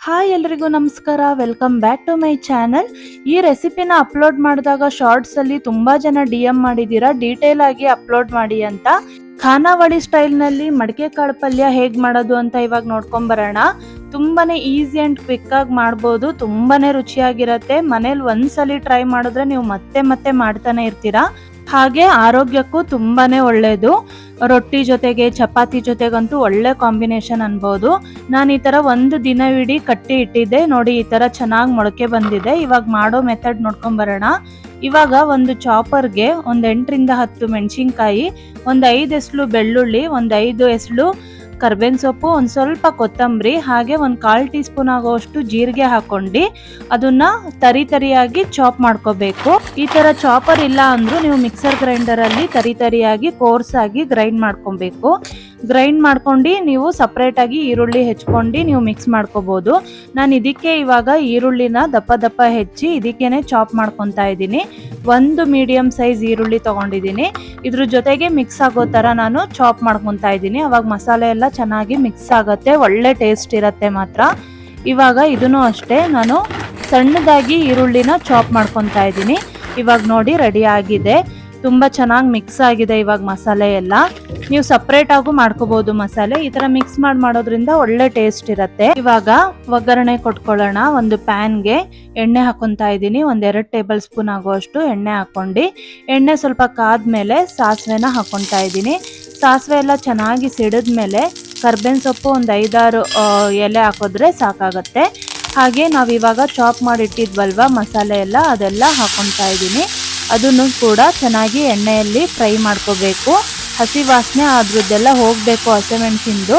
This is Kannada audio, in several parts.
ಹಾಯ್ ಎಲ್ರಿಗೂ ನಮಸ್ಕಾರ, welcome back to my channel. ಈ ರೆಸಿಪಿನ ಅಪ್ಲೋಡ್ ಮಾಡಿದಾಗ ಶಾರ್ಟ್ಸಲ್ಲಿ ತುಂಬ ಜನ DM ಮಾಡಿದ್ದೀರಾ ಡೀಟೇಲ್ ಆಗಿ ಅಪ್ಲೋಡ್ ಮಾಡಿ ಅಂತ. ಖಾನಾವಳಿ ಸ್ಟೈಲ್ನಲ್ಲಿ ಮಡಿಕೆ ಕಾಳು ಪಲ್ಯ ಹೇಗೆ ಮಾಡೋದು ಅಂತ ಇವಾಗ ನೋಡ್ಕೊಂಬರೋಣ. ತುಂಬಾನೇ ಈಸಿ ಆ್ಯಂಡ್ ಕ್ವಿಕ್ ಆಗಿ ಮಾಡ್ಬೋದು, ತುಂಬಾನೇ ರುಚಿಯಾಗಿರುತ್ತೆ. ಮನೇಲಿ ಒಂದ್ಸಲಿ ಟ್ರೈ ಮಾಡಿದ್ರೆ ನೀವು ಮತ್ತೆ ಮತ್ತೆ ಮಾಡ್ತಾನೆ ಇರ್ತೀರಾ. ಹಾಗೆ ಆರೋಗ್ಯಕ್ಕೂ ತುಂಬಾನೇ ಒಳ್ಳೆಯದು. ರೊಟ್ಟಿ ಜೊತೆಗೆ ಚಪಾತಿ ಜೊತೆಗಂತೂ ಒಳ್ಳೆ ಕಾಂಬಿನೇಷನ್ ಅನ್ಬೋದು. ನಾನು ಈ ಥರ ಒಂದು ದಿನವಿಡೀ ಕಟ್ಟಿ ಇಟ್ಟಿದ್ದೆ ನೋಡಿ, ಈ ಥರ ಚೆನ್ನಾಗಿ ಮೊಳಕೆ ಬಂದಿದೆ. ಇವಾಗ ಮಾಡೋ ಮೆಥಡ್ ನೋಡ್ಕೊಂಬರೋಣ. ಇವಾಗ ಒಂದು ಚಾಪರ್ಗೆ ಒಂದು 8ರಿಂದ 10 ಮೆಣಸಿನ್ಕಾಯಿ, ಒಂದು 5 ಎಸ್ಳು ಬೆಳ್ಳುಳ್ಳಿ, ಒಂದು 5 ಎಸ್ಳು ಕರ್ಬೇವಿನ ಸೊಪ್ಪು, ಒಂದು ಸ್ವಲ್ಪ ಕೊತ್ತಂಬರಿ, ಹಾಗೆ ಒಂದು 1/4 ಟೀ ಸ್ಪೂನ್ ಆಗೋಷ್ಟು ಜೀರಿಗೆ ಹಾಕೊಂಡು ಅದನ್ನ ತರಿಯಾಗಿ ಚಾಪ್ ಮಾಡ್ಕೋಬೇಕು. ಈ ತರ ಚಾಪರ್ ಇಲ್ಲ ಅಂದ್ರೂ ನೀವು ಮಿಕ್ಸರ್ ಗ್ರೈಂಡರಲ್ಲಿ ತರಿಯಾಗಿ ಕೋರ್ಸ್ ಆಗಿ ಗ್ರೈಂಡ್ ಮಾಡ್ಕೊಬೇಕು. ಗ್ರೈಂಡ್ ಮಾಡ್ಕೊಂಡು ನೀವು ಸಪ್ರೇಟ್ ಆಗಿ ಈರುಳ್ಳಿ ಹೆಚ್ಕೊಂಡು ನೀವು ಮಿಕ್ಸ್ ಮಾಡ್ಕೋಬಹುದು. ನಾನು ಇದಕ್ಕೆ ಇವಾಗ ಈರುಳ್ಳಿನ ದಪ್ಪ ಹೆಚ್ಚಿ ಇದಕ್ಕೇನೆ ಚಾಪ್ ಮಾಡ್ಕೊತಾ ಇದ್ದೀನಿ. ಒಂದು ಮೀಡಿಯಂ ಸೈಜ್ ಈರುಳ್ಳಿ ತಗೊಂಡಿದ್ದೀನಿ. ಇದ್ರ ಜೊತೆಗೆ ಮಿಕ್ಸ್ ಆಗೋ ತರ ನಾನು ಚಾಪ್ ಮಾಡ್ಕೊತಾ ಇದ್ದೀನಿ. ಅವಾಗ ಮಸಾಲೆ ಎಲ್ಲ ಚೆನ್ನಾಗಿ ಮಿಕ್ಸ್ ಆಗುತ್ತೆ, ಒಳ್ಳೆ ಟೇಸ್ಟ್ ಇರುತ್ತೆ ಮಾತ್ರ. ಇವಾಗ ಇದನ್ನು ಅಷ್ಟೇ ನಾನು ಸಣ್ಣದಾಗಿ ಈರುಳ್ಳಿನ ಚಾಪ್ ಮಾಡ್ಕೊತಾ ಇದ್ದೀನಿ. ಇವಾಗ ನೋಡಿ ರೆಡಿ ಆಗಿದೆ, ತುಂಬ ಚೆನ್ನಾಗಿ ಮಿಕ್ಸ್ ಆಗಿದೆ. ಇವಾಗ ಮಸಾಲೆ ಎಲ್ಲ ನೀವು ಸಪ್ರೇಟ್ ಆಗು ಮಾಡ್ಕೋಬಹುದು. ಮಸಾಲೆ ಈ ತರ ಮಿಕ್ಸ್ ಮಾಡೋದ್ರಿಂದ ಒಳ್ಳೆ ಟೇಸ್ಟ್ ಇರುತ್ತೆ. ಇವಾಗ ಒಗ್ಗರಣೆ ಕೊಟ್ಕೊಳ್ಳೋಣ. ಒಂದು ಪ್ಯಾನ್ಗೆ ಎಣ್ಣೆ ಹಾಕೊಂತಾ ಇದ್ದೀನಿ. ಒಂದು 2 ಟೇಬಲ್ ಸ್ಪೂನ್ ಆಗುವಷ್ಟು ಎಣ್ಣೆ ಹಾಕೊಂಡು, ಎಣ್ಣೆ ಸ್ವಲ್ಪ ಕಾದ್ಮೇಲೆ ಸಾಸಿವೆನ ಹಾಕೊಂತಾ ಇದ್ದೀನಿ. ಸಾಸಿವೆ ಎಲ್ಲ ಚೆನ್ನಾಗಿ ಸಿಡಿದ್ಮೇಲೆ ಕರ್ಬೇವಿನ ಸೊಪ್ಪು ಒಂದು 5-6 ಎಲೆ ಹಾಕಿದ್ರೆ ಸಾಕಾಗತ್ತೆ. ಹಾಗೆ ನಾವು ಇವಾಗ ಚಾಪ್ ಮಾಡಿ ಇಟ್ಟಿದ್ವಲ್ವಾ ಮಸಾಲೆ ಎಲ್ಲ, ಅದೆಲ್ಲ ಹಾಕೊತಾ ಇದ್ದೀನಿ. ಅದನ್ನು ಕೂಡ ಚೆನ್ನಾಗಿ ಎಣ್ಣೆಯಲ್ಲಿ ಫ್ರೈ ಮಾಡ್ಕೋಬೇಕು. ಹಸಿ ವಾಸನೆ ಅದ್ರದ್ದೆಲ್ಲ ಹೋಗಬೇಕು, ಹಸಿಮೆಣಸಿಂದು.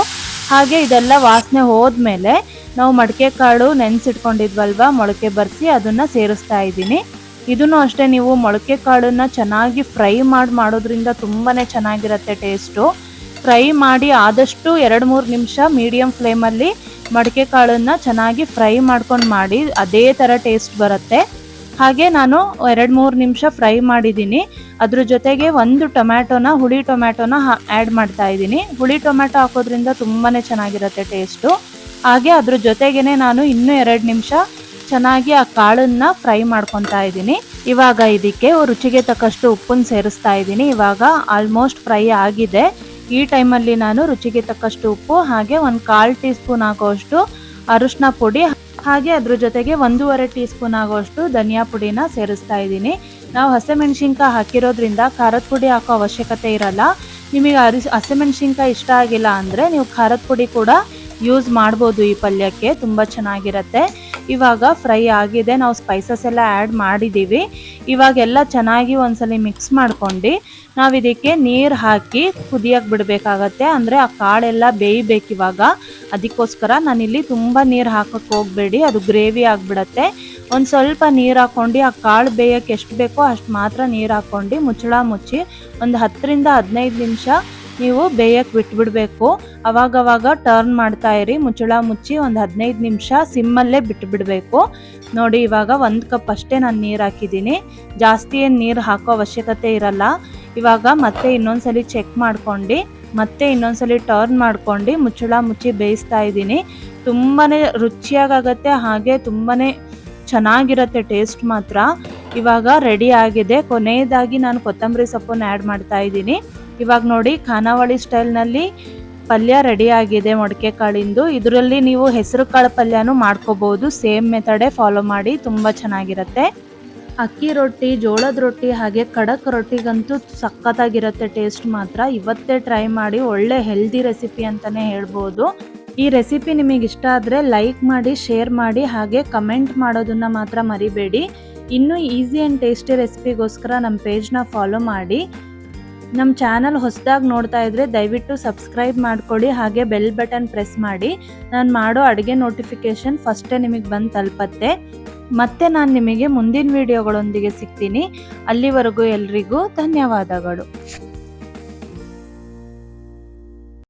ಹಾಗೆ ಇದೆಲ್ಲ ವಾಸನೆ ಹೋದ್ಮೇಲೆ ನಾವು ಮಡಿಕೆ ಕಾಳು ನೆನೆಸಿಟ್ಕೊಂಡಿದ್ವಲ್ವಾ ಮೊಳಕೆ ಬರೆಸಿ, ಅದನ್ನು ಸೇರಿಸ್ತಾ ಇದ್ದೀನಿ. ಇದನ್ನು ಅಷ್ಟೇ ನೀವು ಮೊಳಕೆ ಕಾಳನ್ನ ಚೆನ್ನಾಗಿ ಫ್ರೈ ಮಾಡೋದ್ರಿಂದ ತುಂಬಾ ಚೆನ್ನಾಗಿರುತ್ತೆ ಟೇಸ್ಟು. ಫ್ರೈ ಮಾಡಿ ಆದಷ್ಟು 2-3 ನಿಮಿಷ ಮೀಡಿಯಂ ಫ್ಲೇಮಲ್ಲಿ ಮಡಿಕೆ ಕಾಳನ್ನ ಚೆನ್ನಾಗಿ ಫ್ರೈ ಮಾಡ್ಕೊಂಡು ಮಾಡಿ, ಅದೇ ಥರ ಟೇಸ್ಟ್ ಬರುತ್ತೆ. ಹಾಗೆ ನಾನು 2-3 ನಿಮಿಷ ಫ್ರೈ ಮಾಡಿದ್ದೀನಿ. ಅದ್ರ ಜೊತೆಗೆ ಒಂದು ಹುಳಿ ಟೊಮ್ಯಾಟೋನ ಆ್ಯಡ್ ಮಾಡ್ತಾ ಇದ್ದೀನಿ. ಹುಳಿ ಟೊಮ್ಯಾಟೊ ಹಾಕೋದ್ರಿಂದ ತುಂಬಾ ಚೆನ್ನಾಗಿರುತ್ತೆ ಟೇಸ್ಟು. ಹಾಗೆ ಅದ್ರ ಜೊತೆಗೇನೆ ನಾನು ಇನ್ನೂ 2 ನಿಮಿಷ ಚೆನ್ನಾಗಿ ಆ ಕಾಳನ್ನ ಫ್ರೈ ಮಾಡ್ಕೊತಾ ಇದ್ದೀನಿ. ಇವಾಗ ಇದಕ್ಕೆ ರುಚಿಗೆ ತಕ್ಕಷ್ಟು ಉಪ್ಪನ್ನು ಸೇರಿಸ್ತಾ ಇದ್ದೀನಿ. ಇವಾಗ ಆಲ್ಮೋಸ್ಟ್ ಫ್ರೈ ಆಗಿದೆ. ಈ ಟೈಮಲ್ಲಿ ನಾನು ರುಚಿಗೆ ತಕ್ಕಷ್ಟು ಉಪ್ಪು, ಹಾಗೆ ಒಂದು 1/4 ಟೀ ಸ್ಪೂನ್ ಆಗೋಷ್ಟು ಅರಿಶಿನ ಪುಡಿ, ಹಾಗೆ ಅದ್ರ ಜೊತೆಗೆ 1.5 ಟೀ ಸ್ಪೂನ್ ಆಗೋಷ್ಟು ಧನಿಯಾ ಪುಡಿನ ಸೇರಿಸ್ತಾ ಇದ್ದೀನಿ. ನಾವು ಹಸಿಮೆಣಸಿನ್ಕಾಯಿ ಹಾಕಿರೋದ್ರಿಂದ ಖಾರದ ಪುಡಿ ಹಾಕೋ ಅವಶ್ಯಕತೆ ಇರಲ್ಲ. ನಿಮಗೆ ಹಸಿಮೆಣಸಿನ್ಕಾಯಿ ಇಷ್ಟ ಆಗಿಲ್ಲ ಅಂದರೆ ನೀವು ಖಾರದ ಪುಡಿ ಕೂಡ ಯೂಸ್ ಮಾಡ್ಬೋದು. ಈ ಪಲ್ಯಕ್ಕೆ ತುಂಬ ಚೆನ್ನಾಗಿರುತ್ತೆ. ಇವಾಗ ಫ್ರೈ ಆಗಿದೆ, ನಾವು ಸ್ಪೈಸಸ್ ಎಲ್ಲ ಆ್ಯಡ್ ಮಾಡಿದ್ದೀವಿ. ಇವಾಗೆಲ್ಲ ಚೆನ್ನಾಗಿ ಒಂದ್ಸಲಿ ಮಿಕ್ಸ್ ಮಾಡ್ಕೊಂಡು ನಾವು ಇದಕ್ಕೆ ನೀರು ಹಾಕಿ ಕುದಿಯಕ್ಕೆ ಬಿಡಬೇಕಾಗತ್ತೆ. ಅಂದರೆ ಆ ಕಾಳೆಲ್ಲ ಬೇಯಬೇಕು ಇವಾಗ. ಅದಕ್ಕೋಸ್ಕರ ನಾನಿಲ್ಲಿ ತುಂಬ ನೀರು ಹಾಕೋಕ್ಕೆ ಹೋಗಬೇಡಿ, ಅದು ಗ್ರೇವಿ ಆಗಿಬಿಡತ್ತೆ. ಒಂದು ಸ್ವಲ್ಪ ನೀರು ಹಾಕ್ಕೊಂಡು ಆ ಕಾಳು ಬೇಯಕ್ಕೆ ಎಷ್ಟು ಬೇಕೋ ಅಷ್ಟು ಮಾತ್ರ ನೀರು ಹಾಕ್ಕೊಂಡು ಮುಚ್ಚಳ ಮುಚ್ಚಿ ಒಂದು 10ರಿಂದ 15 ನಿಮಿಷ ನೀವು ಬೇಯಕ್ಕೆ ಬಿಟ್ಬಿಡಬೇಕು. ಅವಾಗವಾಗ ಟರ್ನ್ ಮಾಡ್ತಾ ಇರಿ. ಮುಚ್ಚಳ ಮುಚ್ಚಿ ಒಂದು 15 ನಿಮಿಷ ಸಿಮ್ಮಲ್ಲೇ ಬಿಟ್ಟುಬಿಡಬೇಕು. ನೋಡಿ ಇವಾಗ 1 ಕಪ್ ಅಷ್ಟೇ ನಾನು ನೀರು ಹಾಕಿದ್ದೀನಿ, ಜಾಸ್ತಿ ಏನು ನೀರು ಹಾಕೋ ಅವಶ್ಯಕತೆ ಇರಲ್ಲ. ಇವಾಗ ಮತ್ತೆ ಇನ್ನೊಂದ್ಸಲಿ ಚೆಕ್ ಮಾಡ್ಕೊಂಡು ಮತ್ತೆ ಇನ್ನೊಂದ್ಸಲಿ ಟರ್ನ್ ಮಾಡ್ಕೊಂಡು ಮುಚ್ಚಳ ಮುಚ್ಚಿ ಬೇಯಿಸ್ತಾ ಇದ್ದೀನಿ. ತುಂಬಾ ರುಚಿಯಾಗತ್ತೆ, ಹಾಗೆ ತುಂಬಾ ಚೆನ್ನಾಗಿರುತ್ತೆ ಟೇಸ್ಟ್ ಮಾತ್ರ. ಇವಾಗ ರೆಡಿ ಆಗಿದೆ. ಕೊನೆಯದಾಗಿ ನಾನು ಕೊತ್ತಂಬರಿ ಸೊಪ್ಪನ್ನು ಆ್ಯಡ್ ಮಾಡ್ತಾ ಇದ್ದೀನಿ. ಇವಾಗ ನೋಡಿ ಖಾನಾವಳಿ ಸ್ಟೈಲ್ನಲ್ಲಿ ಪಲ್ಯ ರೆಡಿ ಆಗಿದೆ ಮೊಳಕೆ ಕಾಳಿಂದು. ಇದರಲ್ಲಿ ನೀವು ಹೆಸರು ಕಾಳು ಪಲ್ಯನೂ ಮಾಡ್ಕೋಬಹುದು. ಸೇಮ್ ಮೆಥಡೇ ಫಾಲೋ ಮಾಡಿ, ತುಂಬ ಚೆನ್ನಾಗಿರುತ್ತೆ. ಅಕ್ಕಿ ರೊಟ್ಟಿ, ಜೋಳದ ರೊಟ್ಟಿ, ಹಾಗೆ ಖಡಕ್ ರೊಟ್ಟಿಗಂತೂ ಸಖತ್ತಾಗಿರುತ್ತೆ ಟೇಸ್ಟ್ ಮಾತ್ರ. ಇವತ್ತೇ ಟ್ರೈ ಮಾಡಿ, ಒಳ್ಳೆ ಹೆಲ್ದಿ ರೆಸಿಪಿ ಅಂತಲೇ ಹೇಳ್ಬೋದು. ಈ ರೆಸಿಪಿ ನಿಮಗೆ ಇಷ್ಟ ಆದರೆ ಲೈಕ್ ಮಾಡಿ, ಶೇರ್ ಮಾಡಿ, ಹಾಗೆ ಕಮೆಂಟ್ ಮಾಡೋದನ್ನು ಮಾತ್ರ ಮರಿಬೇಡಿ. ಇನ್ನೂ ಈಸಿ ಆ್ಯಂಡ್ ಟೇಸ್ಟಿ ರೆಸಿಪಿಗೋಸ್ಕರ ನಮ್ಮ ಪೇಜ್ನ ಫಾಲೋ ಮಾಡಿ. ನಮ್ಮ ಚಾನಲ್ ಹೊಸದಾಗಿ ನೋಡ್ತಾ ಇದ್ದರೆ ದಯವಿಟ್ಟು ಸಬ್ಸ್ಕ್ರೈಬ್ ಮಾಡ್ಕೊಳ್ಳಿ, ಹಾಗೆ ಬೆಲ್ ಬಟನ್ ಪ್ರೆಸ್ ಮಾಡಿ. ನಾನು ಮಾಡೋ ಅಡುಗೆ ನೋಟಿಫಿಕೇಷನ್ ಫಸ್ಟೇ ನಿಮಗೆ ಬಂದು ತಲುಪತ್ತೆ. ಮತ್ತೆ ನಾನು ನಿಮಗೆ ಮುಂದಿನ ವಿಡಿಯೋಗಳೊಂದಿಗೆ ಸಿಗ್ತೀನಿ. ಅಲ್ಲಿವರೆಗೂ ಎಲ್ರಿಗೂ ಧನ್ಯವಾದಗಳು.